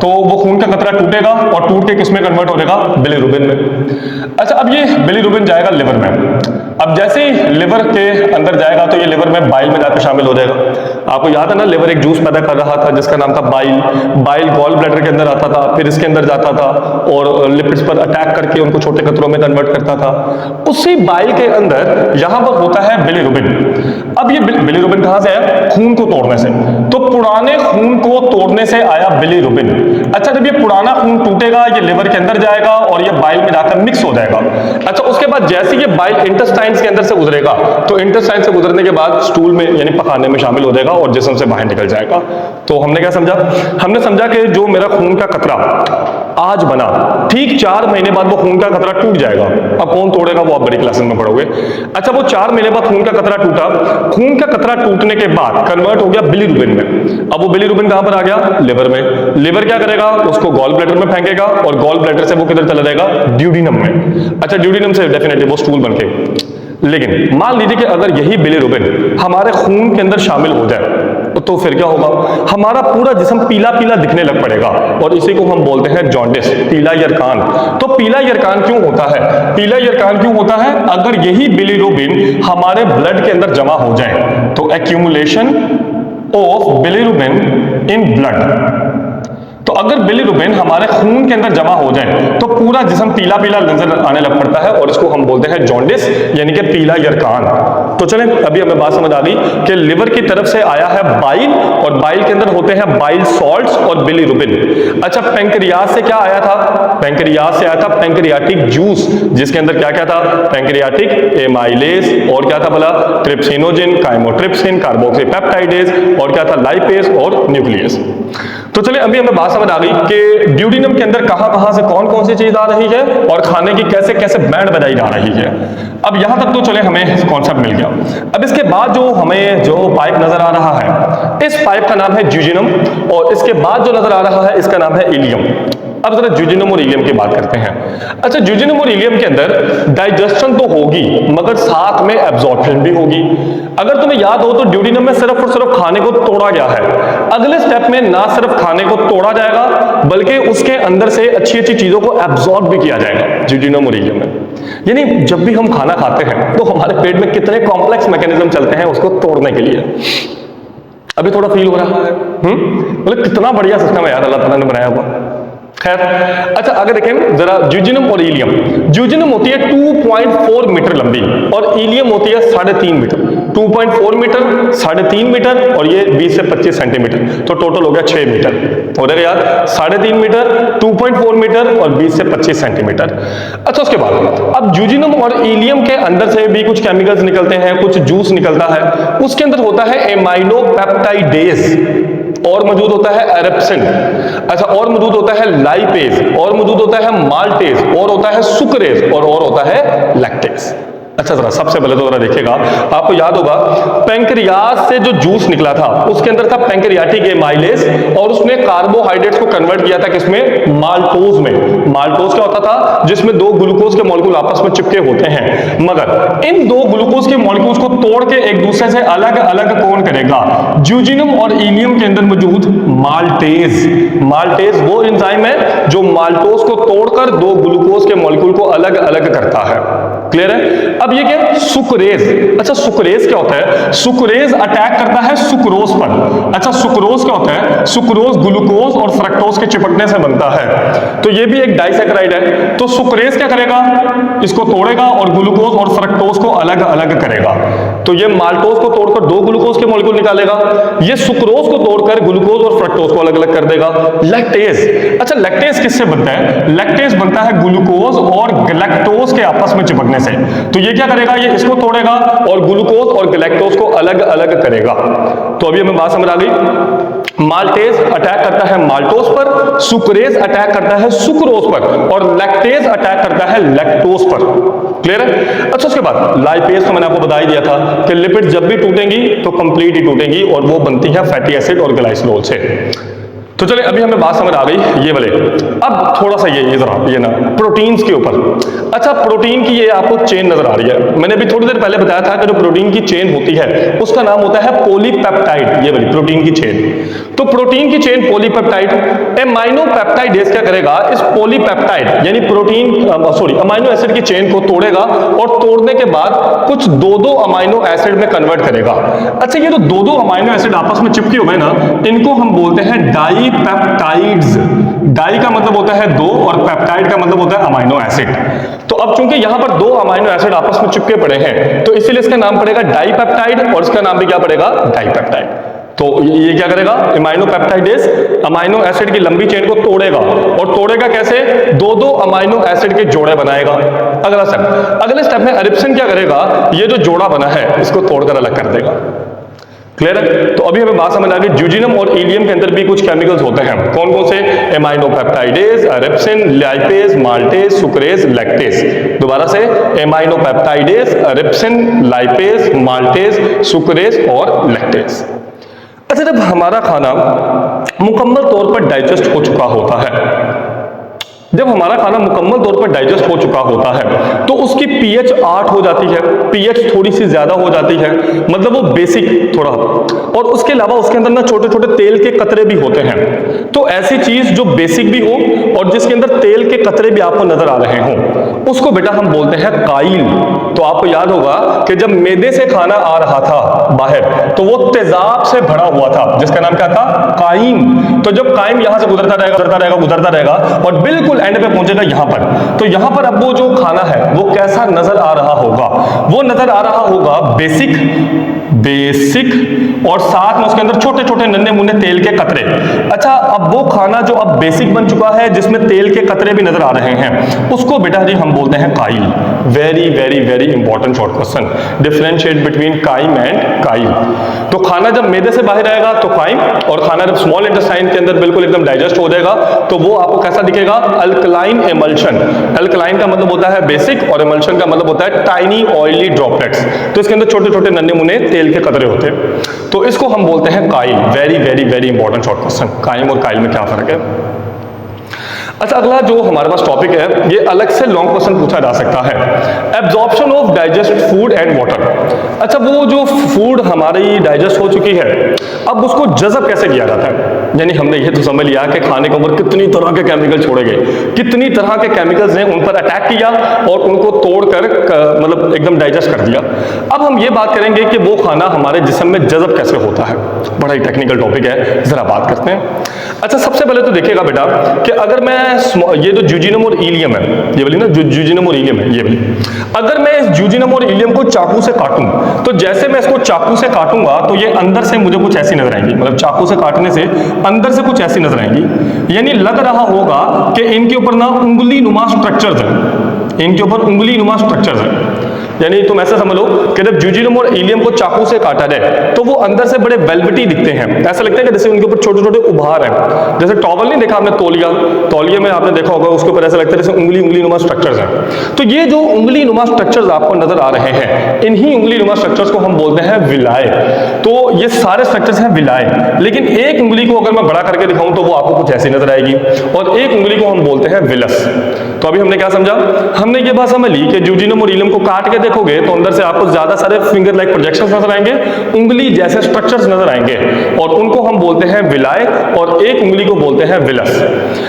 तो वो खून का कतरा टूटेगा और टूट के किसमें कन्वर्ट हो जाएगा? बिलीरुबिन में। अच्छा, अब ये बिलीरुबिन जाएगा लिवर में। अब जैसे ही लिवर के अंदर जाएगा तो ये लिवर में बाइल में जाकर शामिल हो जाएगा। आपको याद है ना, लिवर एक जूस पैदा कर रहा था जिसका नाम था बाइल। बाइल गॉल ब्लैडर के अंदर आता था, फिर इसके अंदर जाता था और लिपिड्स पर अटैक करके उनको छोटे कतरों में कन्वर्ट करता था। उसी बाइल के अंदर यहां पर होता है बिलीरुबिन। अब ये बिलीरुबिन कहां से आया? खून को तोड़ने से। तो पुराने खून को तोड़ने से आया बिलीरुबिन। अच्छा, जब ये पुराना खून टूटेगा, ये लिवर के अंदर जाएगा और ये बाइल में जाकर मिक्स हो जाएगा। अच्छा, उसके बाद जैसे ये बाइल इंटेस्टाइन्स के अंदर से गुजरेगा, तो इंटेस्टाइन से गुजरने के बाद स्टूल में यानी पखाने में शामिल हो जाएगा और जिस्म से बाहर निकल जाएगा। तो हमने क्या समझा? हमने समझा कि जो मेरा खून का कतरा आज बना, ठीक 4 महीने बाद वो खून का कतरा टूट जाएगा। अब कौन तोड़ेगा वो आप बड़ी क्लासेस में पढ़ोगे। अच्छा, वो 4 महीने बाद खून का कतरा टूटा। खून का कतरा टूटने के बाद कन्वर्ट हो गया बिलीरुबिन में। अब वो बिलीरुबिन कहां पर आ गया? लिवर में। लिवर क्या करेगा? उसको गॉल ब्लैडर में फेंकेगा और गॉल ब्लैडर से वो किधर चला जाएगा? ड्यूडिनम में। अच्छा, ड्यूडिनम से डेफिनेटली वो स्टूल बनके। लेकिन मान लीजिए कि अगर यही बिलीरुबिन हमारे खून के अंदर शामिल हो जाए तो फिर क्या होगा? हमारा पूरा जिस्म पीला पीला दिखने लग पड़ेगा और इसी को हम बोलते हैं जॉन्डिस, पीला यरकान। तो पीला यरकान क्यों होता है? पीला यरकान क्यों होता है? अगर यही बिलीरुबिन हमारे ब्लड के अंदर जमा हो जाए तो accumulation of bilirubin in blood. तो अगर बिलिरुबिन हमारे खून के अंदर जमा हो जाए तो पूरा जिस्म पीला पीला नजर आने लग पड़ता है और इसको हम बोलते हैं जॉन्डिस, यानी कि पीला यरकान। तो चलें, अभी हमें बात समझ आ गई कि लिवर की तरफ से आया है बाइल, और बाइल के अंदर होते हैं बाइल सॉल्ट्स और बिलिरुबिन। अच्छा, पैंक्रियाज से क्या आया था? पैंक्रियाज से आया था पैंक्रियाटिक जूस, जिसके अंदर क्या क्या था? पैंक्रियाटिक एमाइलेज, और क्या था भला? ट्रिप्सिनोजिन, काइमोट्रिप्सिन, कार्बोक्सीपेप्टाइडेज, और क्या था? लाइपेज और न्यूक्लियस। तो चलिए, अभी हमें बात समझ आ गई कि ड्यूडिनम के अंदर कहां से कौन कौन सी चीज आ रही है और खाने की कैसे कैसे बैंड बजाई जा रही है। अब यहां तक तो चले, हमें कॉन्सेप्ट मिल गया। अब इसके बाद जो हमें जो पाइप नजर आ रहा है, इस पाइप का नाम है ज्यूजिनम, और इसके बाद जो नजर आ रहा है इसका नाम है इलियम। अब जरा ज्यूजिनम और इलियम की बात करते हैं। अच्छा, ज्यूजिनम और इलियम के अंदर डाइजेशन तो होगी, मगर साथ में एब्जॉर्प्शन भी होगी। अगर तुम्हें याद हो तो ड्यूडिनम में सिर्फ और सिर्फ खाने को तोड़ा गया है। अगले स्टेप में ना सिर्फ खाने को तोड़ा जाएगा, बल्कि उसके अंदर से अच्छी अच्छी चीजों को एब्जॉर्ब भी किया जाएगा ज्यूजिनम और इलियम में। यानी जब भी हम खाना खाते हैं तो हमारे पेट में कितने कॉम्प्लेक्स मैकेनिज्म चलते हैं उसको तोड़ने के लिए। अभी थोड़ा फील हो रहा है, मतलब कितना बढ़िया सिस्टम है यार अल्लाह ताला ने बनाया हुआ। खैर, अच्छा आगे देखें जरा, ज्यूजिनम और इलियम। ज्यूजिनम होती है 2.4 मीटर लंबी और इलियम होती है 3.5 मीटर। 2.4 मीटर, 3.5 मीटर, और ये 20 से 25 सेंटीमीटर, तो टोटल हो गया 6 मीटर। हो जाएगा यार, 3.5 मीटर, 2.4 मीटर और 20 से 25 सेंटीमीटर। अच्छा, उसके बाद अब ज्यूजिनम और इलियम के अंदर से भी कुछ केमिकल्स निकलते हैं, कुछ जूस निकलता है। उसके अंदर होता है एमाइनोपेप्टाइडेज, और मौजूद होता है एरिप्सिन। अच्छा, और मौजूद होता है लाइपेज, और मौजूद होता है माल्टेज, और होता है सुक्रेज, और होता है लैक्टेज। अच्छा, जरा सबसे पहले तो जरा देखिएगा, आपको याद होगा पैंक्रियाज से जो जूस निकला था उसके अंदर था पैंक्रियाटिक एमाइलेज, और उसने कार्बोहाइड्रेट्स को कन्वर्ट किया था किसमें? माल्टोज में। माल्टोज क्या होता था? जिसमें दो ग्लूकोज के मॉलिक्यूल आपस में चिपके होते हैं, मगर इन दो ग्लूकोज के मॉलिक्यूल्स को तोड़ के एक दूसरे से अलग अलग कौन करेगा? ज्यूजिनम और इलियम के अंदर मौजूद माल्टेज। माल्टेज वो एंजाइम है जो माल्टोज को तोड़कर दो ग्लूकोज के मॉलिक्यूल को अलग अलग करता है। क्लियर है? अब ये क्या? सुक्रेज। अच्छा, सुक्रेज क्या होता है? सुक्रेज अटैक करता है सुक्रोज पर। अच्छा, सुक्रोज क्या होता है? सुक्रोज ग्लूकोज और फ्रक्टोज के चिपकने से बनता है, तो ये भी एक डाइसैकराइड है। तो सुक्रेज क्या करेगा? इसको तोड़ेगा और ग्लूकोज और फ्रक्टोज को अलग अलग करेगा। तो ये माल्टोज को तोड़कर दो ग्लूकोज के मॉलिक्यूल निकालेगा, ये सुक्रोज को तोड़कर ग्लूकोज और फ्रक्टोज को अलग अलग कर देगा। लैक्टेज। अच्छा, लैक्टेज किससे बनता है? लैक्टेज बनता है ग्लूकोज और गैलेक्टोज के आपस में चिपकने से। तो ये क्या करेगा? ये इसको तोड़ेगा और ग्लूकोज और गैलेक्टोज को अलग अलग करेगा। तो अभी हमें बात समझ आ गई। माल्टेज अटैक करता है माल्टोज पर, सुक्रेज अटैक करता है सुक्रोज पर, और लैक्टेज अटैक करता है लैक्टोज पर। क्लियर है? अच्छा, उसके बाद लाइपेज तो मैंने आपको बता ही दिया था कि लिपिड जब भी टूटेंगी तो कंप्लीट ही टूटेंगी, और वो बनती है फैटी एसिड और ग्लाइसरॉल से। तो चलिए, अभी हमें बात समझ आ गई ये वाले। अब थोड़ा सा ये जरा ये ना प्रोटीन्स के ऊपर। अच्छा, प्रोटीन की ये आपको चेन नजर आ रही है। मैंने अभी थोड़ी देर पहले बताया था कि जो प्रोटीन की चेन होती है उसका नाम होता है पॉलीपेप्टाइड। ये वाली प्रोटीन की चेन। तो प्रोटीन की चेन पॉलीपेप्टाइड। एमाइनोपेप्टाइडेज क्या करेगा? इस पॉलीपेप्टाइड यानी अमाइनो एसिड की चेन को तोड़ेगा, और तोड़ने के बाद कुछ दो अमाइनो एसिड में कन्वर्ट करेगा। अच्छा, ये जो दो अमाइनो एसिड आपस में चिपके हुए ना, इनको हम बोलते हैं डाइपेप्टाइड्स। डाई का मतलब होता है दो, और पेप्टाइड का मतलब होता है अमाइनो एसिड। तो अब चूंकि यहां पर दो अमाइनो एसिड आपस में चिपके पड़े हैं, तो इसीलिए इसका नाम पड़ेगा डाइपेप्टाइड, और इसका नाम भी क्या पड़ेगा? डाइपेप्टाइड। तो ये क्या करेगा? एमाइनोपेप्टाइडेज अमाइनो एसिड की लंबी चेन को तोड़ेगा, और तोड़ेगा कैसे? दो अमाइनो एसिड के जोड़े बनाएगा। अगले स्टेप में एरिप्सिन क्या करेगा? ये जो जोड़ा बना है इसको तोड़कर अलग कर देगा। क्लियर है? तो अभी हमें बात समझ आ गई, ज्यूजिनम और इलियम के अंदर भी कुछ केमिकल्स होते हैं। कौन कौन से? एमाइनोपेप्टाइडेज, एरिप्सिन, लाइपेज, माल्टेज, सुक्रेज, लैक्टेज। दोबारा से, एमाइनोपेप्टाइडेज, एरिप्सिन, लाइपेज, माल्टेज, सुक्रेज और लैक्टेज। अच्छा, जब हमारा खाना मुकम्मल तौर पर डाइजेस्ट हो चुका होता है, जब हमारा खाना मुकम्मल तौर पर डाइजेस्ट हो चुका होता है, तो उसकी पीएच 8 हो जाती है। पीएच थोड़ी सी ज्यादा हो जाती है, मतलब वो बेसिक थोड़ा। और उसके अलावा उसके अंदर ना छोटे छोटे तेल के कतरे भी होते हैं। तो ऐसी चीज जो बेसिक भी हो और जिसके अंदर तेल के कतरे भी आपको नजर आ रहे हों, उसको बेटा हम बोलते हैं काइल। तो आपको याद होगा कि जब मैदे से खाना आ रहा था बाहर, तो वो तेजाब से भरा हुआ था, जिसका नाम क्या था? काइन। तो तो जब काइम यहां से गुजरता रहेगा और बिल्कुल एंड पे पहुंचेगा यहां पर, तो यहां पर अब वो जो खाना है वो कैसा नजर आ रहा होगा? वो नजर आ रहा होगा बेसिक और साथ में उसके अंदर छोटे छोटे नन्हे मुन्ने तेल के कतरे। अच्छा, अब वो खाना जो अब बेसिक बन चुका है जिसमें तेल के कतरे भी नजर आ रहे हैं, उसको बेटा जी हम बोलते हैं chyle. Very very very important short question, differentiate between chyme and chyle. तो खाना जब मैदे से बाहर आएगा तो काइम, और खाना जब स्मॉल इंटेस्टाइन के अंदर बिल्कुल एकदम डाइजेस्ट हो जाएगा तो वो आपको कैसा दिखेगा? Alkaline emulsion. अल्कलाइन का मतलब होता है बेसिक और एमल्शन का मतलब होता है टाइनी ऑयली ड्रॉपलेट्स। तो इसके अंदर छोटे छोटे नन्हे मुन्ने तेल के कतरे होते हैं, तो इसको हम बोलते हैं chyle. Very very very important short question, chyme और काइल में क्या फर्क है? अच्छा, अगला जो हमारे पास टॉपिक है, ये अलग से लॉन्ग क्वेश्चन पूछा जा सकता है, absorption of digest food and water. अच्छा, वो जो फूड हमारी डाइजेस्ट हो चुकी है, अब उसको जज़ब कैसे किया जाता है? यानी हमने ये तो समझ लिया कि खाने के ऊपर कितनी तरह के केमिकल छोड़े गए, कितनी तरह के केमिकल्स ने उन पर अटैक किया और उनको तोड़कर मतलब एकदम डाइजेस्ट कर दिया। अब हम ये बात करेंगे कि वो खाना हमारे जिस्म में जज़ब कैसे होता है। बड़ा ही टेक्निकल टॉपिक है, जरा बात करते हैं। अच्छा, सबसे पहले तो देखिएगा बेटा कि अगर मैं ये जो जूजिनम और इलियम है, ये वाली ना जो जूजिनम और इलियम है, ये वाली, अगर मैं इस जूजिनम और इलियम को चाकू से काटूं, तो जैसे मैं इसको चाकू से काटूंगा तो ये अंदर से मुझे कुछ ऐसी नजर आएंगी, मतलब चाकू से काटने से अंदर से कुछ ऐसी नजर आएंगी। यानी लग रहा होगा कि इनके ऊपर ना उंगली नुमा स्ट्रक्चर्स है, इनके ऊपर उंगली नुमा स्ट्रक्चर्स है। यानी तुम ऐसा समझ लो कि जब जूजिनम और इलियम को चाकू से काटा जाए तो वो अंदर से बड़े वेलवेटी दिखते हैं। ऐसा लगता है कि जैसे उनके ऊपर छोटे छोटे उभार हैं, जैसे टॉवल नहीं देखा आपने, तौलिया में आपने देखा होगा, उसके ऊपर ऐसा लगता है जैसे उंगली नुमा स्ट्रक्चर्स हैं। तो ये जो उंगली नुमा स्ट्रक्चर्स आपको नजर आ रहे हैं, इन्हीं उंगली नुमा स्ट्रक्चर्स को हम बोलते हैं विलाय। तो ये सारे स्ट्रक्चर्स हैं विलाय, लेकिन एक उंगली को अगर मैं बड़ा करके दिखाऊं तो वो आपको कुछ ऐसी नजर आएगी, और एक उंगली को हम बोलते हैं विलस। तो अभी हमने क्या समझा? हमने ये बात समझ ली कि जूजिनम और इलियम को काट के देखोगे तो अंदर से आपको ज्यादा सारे फिंगर लाइक प्रोजेक्शंस नजर आएंगे, उंगली जैसे स्ट्रक्चर्स नजर आएंगे, और उनको हम बोलते हैं विलाय, और एक उंगली को बोलते हैं विलस।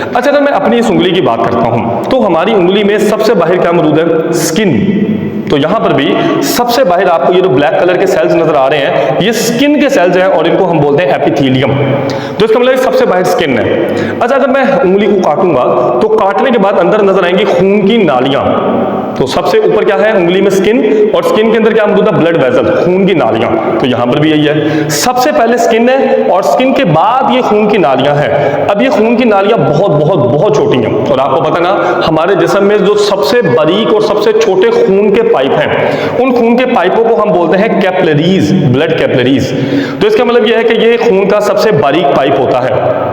अच्छा, अगर मैं अपनी इस उंगली की बात करता हूं तो हमारी उंगली में सबसे बाहर क्या मौजूद है? स्किन। तो यहां पर भी सबसे बाहर आपको ये जो ब्लैक कलर के सेल्स नजर आ रहे हैं, ये स्किन के सेल्स हैं और इनको हम बोलते हैं एपिथेलियम। तो इसका मतलब सबसे बाहर स्किन है। अच्छा, अगर मैं उंगली को काटूंगा तो काटने के बाद अंदर नजर आएंगी खून की नालियां। तो सबसे ऊपर क्या है? उंगली में स्किन, और स्किन के अंदर क्या मौजूद है? ब्लड वेसल, खून की नालियां। तो यहां पर भी यही है, सबसे पहले स्किन है और स्किन के बाद ये खून की नालियां हैं। अब ये खून की नालियां बहुत बहुत बहुत छोटी हैं, और आपको पता ना हमारे जिस्म में जो सबसे बारीक और सबसे छोटे खून के पाइप हैं, उन खून के पाइपों को हम बोलते हैं कैपिलरीज, ब्लड कैपिलरीज। तो इसका मतलब यह है कि ये खून का सबसे बारीक पाइप होता है।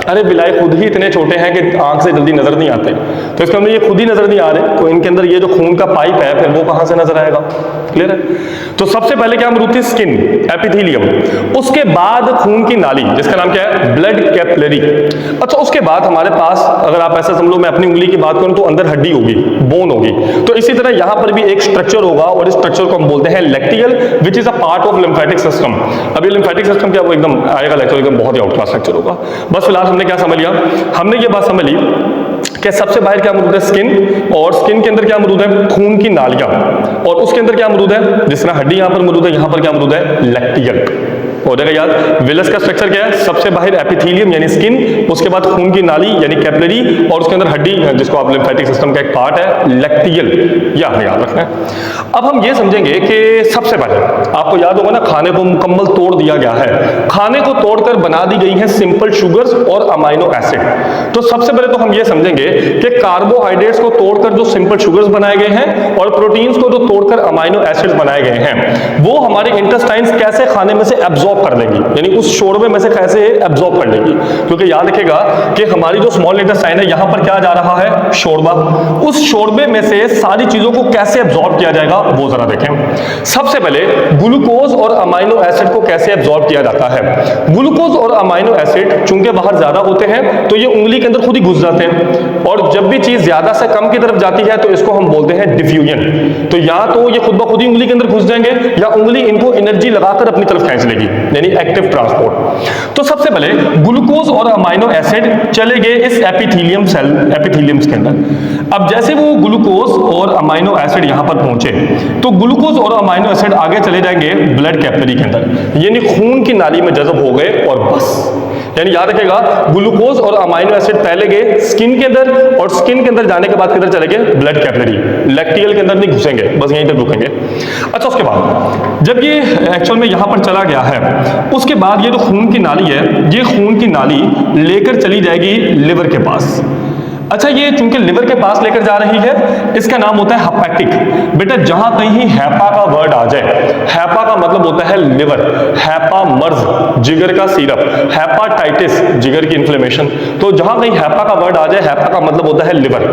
अरे बिलाय खुद ही इतने छोटे हैं कि आंख से जल्दी नजर नहीं आते, तो इसका मतलब ये खुद ही नजर नहीं आ रहे, तो इनके अंदर ये जो खून का पाइप है फिर वो कहां से नजर आएगा? क्लियर है? तो सबसे पहले क्या मौजूद थी? Skin, epithelium. उसके बाद खून की नाली जिसका नाम क्या है? Blood capillary. अच्छा, उसके बाद हमारे पास, अगर आप ऐसा समझ लो मैं अपनी उंगली की बात करूं तो अंदर हड्डी होगी, बोन होगी। तो इसी तरह यहां पर भी एक स्ट्रक्चर होगा और इस स्ट्रक्चर को हम बोलते हैं lacteal, which is a part of lymphatic system. अभी लिम्फेटिक सिस्टम क्या, वो एकदम आएगा लेक्चर, एकदम बहुत ही आउट क्लास लेक्चर होगा। बस फिलहाल हमने क्या समझ लिया? हमने ये बात समझ ली कि सबसे बाहर क्या मौजूद है? स्किन, और स्किन के अंदर क्या मौजूद है? खून की नालियां, और उसके अंदर क्या मौजूद है? जिस तरह हड्डी यहां पर मौजूद है, यहां पर क्या मौजूद है? लैक्टियल। हो जाएगा याद? विलस का स्ट्रक्चर क्या है? सबसे बाहर एपिथेलियम यानी स्किन, उसके बाद खून की नाली यानी कैपिलरी, और उसके अंदर हड्डी जिसको आप लिम्फेटिक सिस्टम का एक पार्ट है, लैक्टियल। ये आपने याद रखना है। अब हम ये समझेंगे कि सबसे पहले आपको याद होगा ना, खाने को मुकम्मल तोड़ दिया गया है, खाने को तोड़कर बना दी गई है सिंपल शुगर्स और अमाइनो एसिड। तो सबसे पहले तो हम ये समझेंगे कि कार्बोहाइड्रेट्स को तोड़कर जो सिंपल शुगर्स बनाए गए हैं और प्रोटीन्स को जो तोड़कर अमाइनो एसिड्स बनाए गए हैं, वो हमारे इंटेस्टाइन्स कैसे खाने में से एब्जॉर्ब कर लेंगी, यानी उस शोरबे में से कैसे एब्जॉर्ब कर लेंगी। क्योंकि याद रखेगा कि हमारी जो स्मॉल इंटेस्टाइन है, यहां पर क्या जा रहा है? शोरबा। उस शोरबे में से सारी चीजों को कैसे एब्जॉर्ब किया जाएगा वो जरा देखें। सबसे पहले ग्लूकोज और अमाइनो एसिड को कैसे एब्जॉर्ब किया जाता है? ग्लूकोज और अमाइनो एसिड चूंकि बाहर ज्यादा होते हैं तो ये उंगली के अंदर खुद ही घुस जाते हैं, और जब भी चीज ज्यादा से कम की तरफ जाती है तो इसको हम बोलते हैं डिफ्यूजन। तो या तो ये खुद ब खुद ही उंगली के अंदर घुस जाएंगे, या उंगली इनको एनर्जी लगाकर अपनी तरफ खींच लेगी, यानी एक्टिव ट्रांसपोर्ट। तो सबसे पहले ग्लूकोज और अमाइनो एसिड चले गए इस एपिथेलियम सेल, एपिथेलियम्स के अंदर। अब जैसे वो ग्लूकोज और अमाइनो एसिड यहां पर पहुंचे तो ग्लूकोज और अमाइनो एसिड आगे चले जाएंगे ब्लड कैपिलरी के अंदर, यानी खून की नाली में जज़ब हो गए, और बस यानी याद रखेगा ग्लूकोज और अमाइनो एसिड पहले गए स्किन के अंदर, और स्किन के अंदर जाने के बाद किधर चले गए? ब्लड कैपिलरी, लैक्टियल के अंदर नहीं घुसेंगे, बस यहीं तक रुकेंगे। अच्छा, उसके बाद जब ये एक्चुअल में यहां पर चला गया है, उसके बाद ये जो खून की नाली है, ये खून की नाली लेकर चली जाएगी लिवर के पास। अच्छा, ये चूंकि लिवर के पास लेकर जा रही है, इसका नाम होता है हेपेटिक। बेटा जहां कहीं हैपा का वर्ड आ जाए, हैपा का मतलब होता है लिवर, हैपा मर्ज जिगर का सीरप, हेपाटाइटिस जिगर की इन्फ्लेमेशन, तो जहां कहीं हैपा का वर्ड आ जाए, हैपा का मतलब होता है लिवर।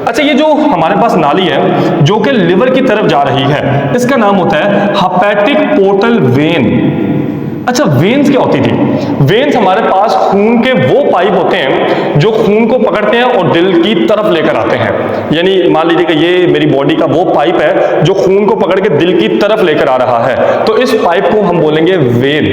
अच्छा, ये जो हमारे पास नाली है जो कि लिवर की तरफ जा रही है, इसका नाम होता है हेपेटिक पोर्टल वेन। अच्छा, वेन्स क्या होती थी? वेन्स हमारे पास खून के वो पाइप होते हैं जो खून को पकड़ते हैं और दिल की तरफ लेकर आते हैं। यानी मान लीजिए कि ये मेरी बॉडी का वो पाइप है जो खून को पकड़ के दिल की तरफ लेकर आ रहा है, तो इस पाइप को हम बोलेंगे वेन।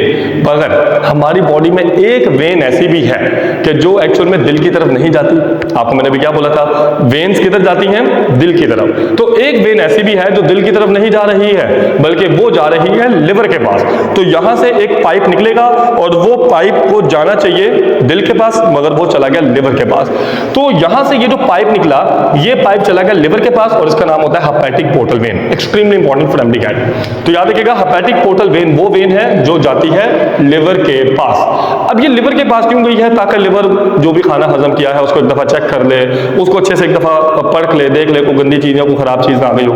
मगर हमारी बॉडी में एक वेन ऐसी भी है कि जो एक्चुअल में दिल की तरफ नहीं जाती। आपको मैंने भी क्या बोला था, वेन्स किधर जाती हैं? दिल की तरफ। तो एक वेन ऐसी भी है जो दिल की तरफ नहीं जा रही है, बल्कि वो जा रही है लिवर के पास। तो यहां से एक पाइप निकलेगा और वो पाइप को जाना चाहिए दिल के पास, मगर वो चला गया लिवर के पास। तो यहां से ये जो पाइप निकला, ये पाइप चला गया लिवर के पास, और इसका नाम होता है hepatic portal vein. Extremely important for MD-cat. तो याद रखिएगा, हेपेटिक पोर्टल वेन वो वेन है जो जाती है लिवर के पास। अब ये लिवर के पास क्यों गई है? ताकि लिवर जो भी खाना हजम किया है उसको एक दफा चेक कर ले, उसको अच्छे से एक दफा परख ले, देख ले कोई गंदी चीज या कोई खराब चीज ना आ गई हो,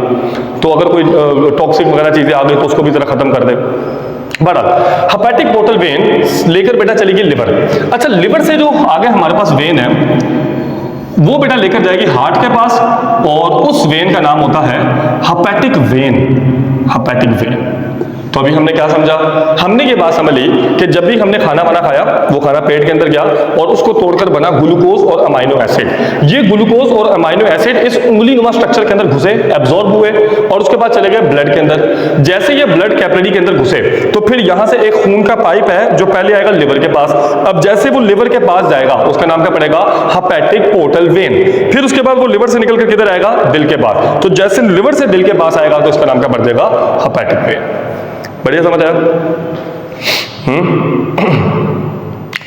तो अगर कोई टॉक्सिक वगैरह चीजें आ गई तो उसको भी जरा खत्म कर दे। बड़ा हेपेटिक पोर्टल वेन लेकर बेटा चलेगी लिवर। अच्छा, लिवर से जो आगे हमारे पास वेन है वो बेटा लेकर जाएगी हार्ट के पास, और उस वेन का नाम होता है हेपेटिक वेन। Hepatic when. तो अभी हमने क्या समझा? हमने ये बात समझ ली कि जब भी हमने खाना वाना खाया, वो खाना पेट के अंदर गया और उसको तोड़कर बना ग्लूकोज और अमाइनो एसिड। ये ग्लूकोज और अमाइनो एसिड इस उंगली नुमा स्ट्रक्चर के अंदर घुसे, एब्जॉर्ब हुए, और उसके बाद चले गए ब्लड के अंदर। जैसे ये ब्लड कैपिलरी के अंदर घुसे, तो फिर यहां से एक खून का पाइप है जो पहले आएगा लिवर के पास। अब जैसे वो लिवर के पास जाएगा, उसका नाम क्या पड़ेगा? Hepatic portal vein. फिर उसके बाद वो लिवर से निकलकर किधर आएगा? दिल के पास। तो जैसे लिवर से दिल के पास आएगा, तो इसका नाम क्या पड़ जाएगा? Hepatic when. बढ़िया समझ आया?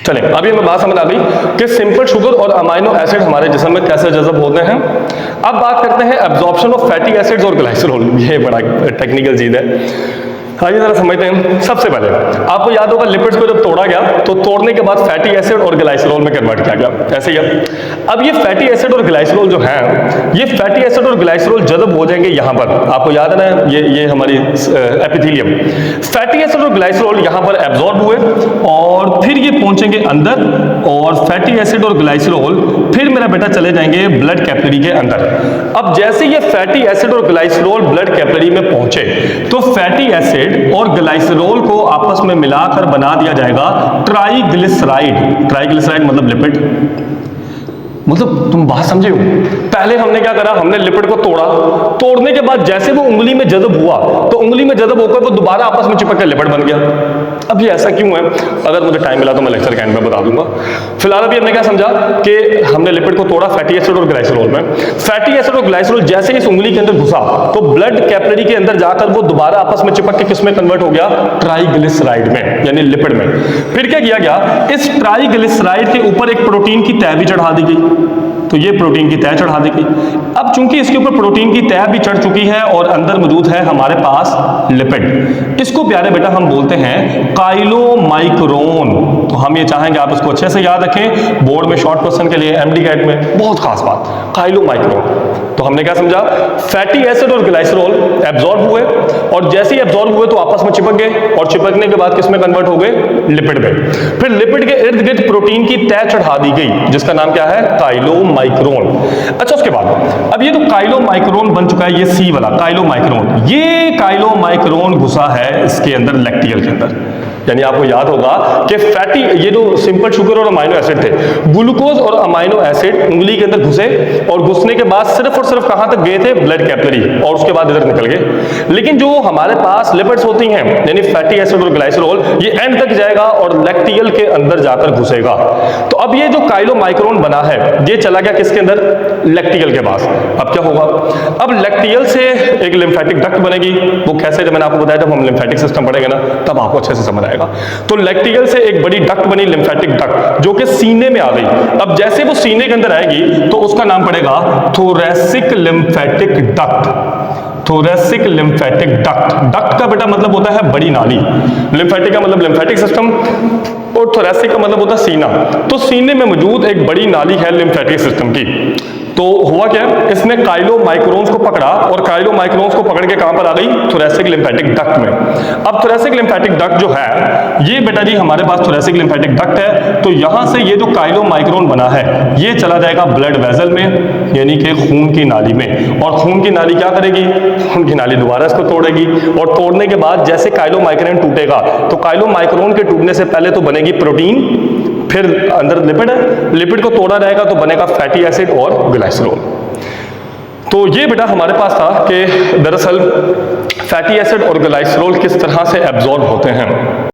चलें, अभी हमें बात समझ आ गई कि सिंपल शुगर और अमाइनो एसिड हमारे जिस्म में कैसे जज़ब होते हैं। अब बात करते हैं एब्जॉर्प्शन ऑफ फैटी एसिड्स और ग्लाइसरॉल। ये बड़ा टेक्निकल चीज है, आइए जरा समझते हैं। सबसे पहले आपको याद होगा लिपिड्स को जब तोड़ा गया तो तोड़ने के बाद फैटी एसिड और ग्लाइसरॉल में कन्वर्ट किया गया, ऐसे ही है। अब ये फैटी एसिड और ग्लाइसरॉल जो है, ये फैटी एसिड और ग्लाइसरॉल जज़ब हो जाएंगे यहाँ पर। आपको याद है ना, ये हमारी एपिथेलियम। फैटी एसिड और ग्लाइसरॉल यहाँ पर एब्जॉर्ब हुए और फिर ये पहुंचेंगे अंदर, और फैटी एसिड और ग्लाइसरॉल फिर मेरा बेटा चले जाएंगे ब्लड कैपिलरी के अंदर। अब जैसे ये फैटी एसिड और ग्लाइसरॉल ब्लड कैपिलरी में पहुंचे, तो फैटी एसिड और ग्लाइसरॉल को आपस में मिलाकर बना दिया जाएगा ट्राइग्लिसराइड। ट्राइग्लिसराइड मतलब लिपिड। मतलब तुम बात समझे हो? पहले हमने क्या करा? हमने लिपिड को तोड़ा, तोड़ने के बाद जैसे वो उंगली में जज़ब हुआ, तो उंगली में जज़ब होकर वो दोबारा आपस में चिपक कर लिपिड बन गया। अब ये ऐसा क्यों है? अगर मुझे टाइम मिला तो मैं लेक्चर के एंड में बता दूंगा। फिलहाल अभी हमने क्या समझा कि हमने लिपिड को तोड़ा फैटी एसिड और ग्लाइसरॉल में। फैटी एसिड और ग्लाइसरॉल जैसे इस उंगली के अंदर घुसा, तो ब्लड कैपिलरी के अंदर जाकर वो दोबारा आपस में चिपक के किसमें कन्वर्ट हो गया? ट्राइग्लिसराइड में, यानी लिपिड में। फिर क्या किया गया? इस ट्राइग्लिसराइड के ऊपर एक प्रोटीन की तह भी चढ़ा दी गई। तो ये प्रोटीन की तह चढ़ा दी गई। अब चूंकि इसके ऊपर प्रोटीन की तह भी चढ़ चुकी है और अंदर मौजूद है हमारे पास लिपिड, इसको प्यारे बेटा हम बोलते हैं काइलोमाइक्रोन। तो हम ये चाहेंगे आप इसको अच्छे से याद रखें, बोर्ड में शॉर्ट क्वेश्चन के लिए, एमडी-कैट में बहुत खास बात, काइलोमाइक्रोन। तो हमने क्या समझा? फैटी एसिड और ग्लाइसरॉल एब्जॉर्ब हुए, और जैसे ही एब्जॉर्ब हुए तो आपस में चिपक गए, और चिपकने के बाद किसमें कन्वर्ट हो गए? लिपिड में। फिर लिपिड के इर्द गिर्द प्रोटीन की तह चढ़ा दी गई, जिसका नाम क्या है? काइलोमाइक्रोन। अच्छा, उसके बाद अब ये तो काइलोमाइक्रोन बन चुका है, ये सी वाला काइलोमाइक्रोन। ये काइलोमाइक्रोन घुसा है इसके अंदर, लैक्टियल के अंदर। यानी आपको याद होगा कि फैटी, ये जो सिंपल शुगर और अमाइनो एसिड थे, ग्लूकोज और अमाइनो एसिड उंगली के अंदर घुसे, और घुसने के बाद सिर्फ और सिर्फ कहां तक गए थे? ब्लड कैपिलरी, और उसके बाद इधर निकल गए। लेकिन जो हमारे पास लिपिड्स होती हैं, यानी फैटी एसिड और ग्लाइसरॉल, ये एंड तक जाएगा और लैक्टियल के अंदर जाकर घुसेगा। तो अब ये जो काइलोमाइक्रोन बना है, ये चला गया किसके अंदर? लैक्टियल के पास। अब क्या होगा? अब लैक्टियल से एक लिम्फेटिक डक्ट बनेगी। वो कैसे? जब मैंने आपको बताया, जब हम लिम्फेटिक सिस्टम पढ़ेंगे ना, तब आपको अच्छे से समझ आएगा। जाएगा। तो लैक्टिकल से एक बड़ी डक्ट बनी लिम्फेटिक डक्ट जो कि सीने में आ गई। अब जैसे वो सीने के अंदर आएगी तो उसका नाम पड़ेगा thoracic lymphatic duct. Thoracic lymphatic duct. Duct का बेटा मतलब होता है बड़ी नाली, लिम्फेटिक का मतलब लिम्फेटिक सिस्टम और थोरैसिक का मतलब होता है सीना। तो सीने में मौजूद एक बड़ी नाली है लिम्फेटिक सिस्टम की। तो हुआ क्या, इसने काइलोमाइक्रोन्स को पकड़ा और काइलोमाइक्रोन्स को पकड़ के कहां पर आ गई, थोरैसिक लिम्फेटिक डक्ट में। अब थोरैसिक लिम्फेटिक डक्ट जो है ये बेटा जी हमारे पास थोरैसिक लिम्फेटिक डक्ट है। तो यहां से ये जो काइलोमाइक्रोन बना है ये चला जाएगा ब्लड वेसल में, यानी कि खून की नाली में। और खून की नाली क्या करेगी, खून की नाली दोबारा इसको तोड़ेगी और तोड़ने के बाद जैसे काइलोमाइक्रोन टूटेगा तो काइलोमाइक्रोन के टूटने से पहले तो बनेगी प्रोटीन, फिर अंदर लिपिड है, लिपिड को तोड़ा जाएगा तो बनेगा फैटी एसिड और ग्लाइसरॉल। तो ये बेटा हमारे पास था कि दरअसल फैटी एसिड और ग्लाइसरॉल किस तरह से एब्जॉर्ब होते हैं।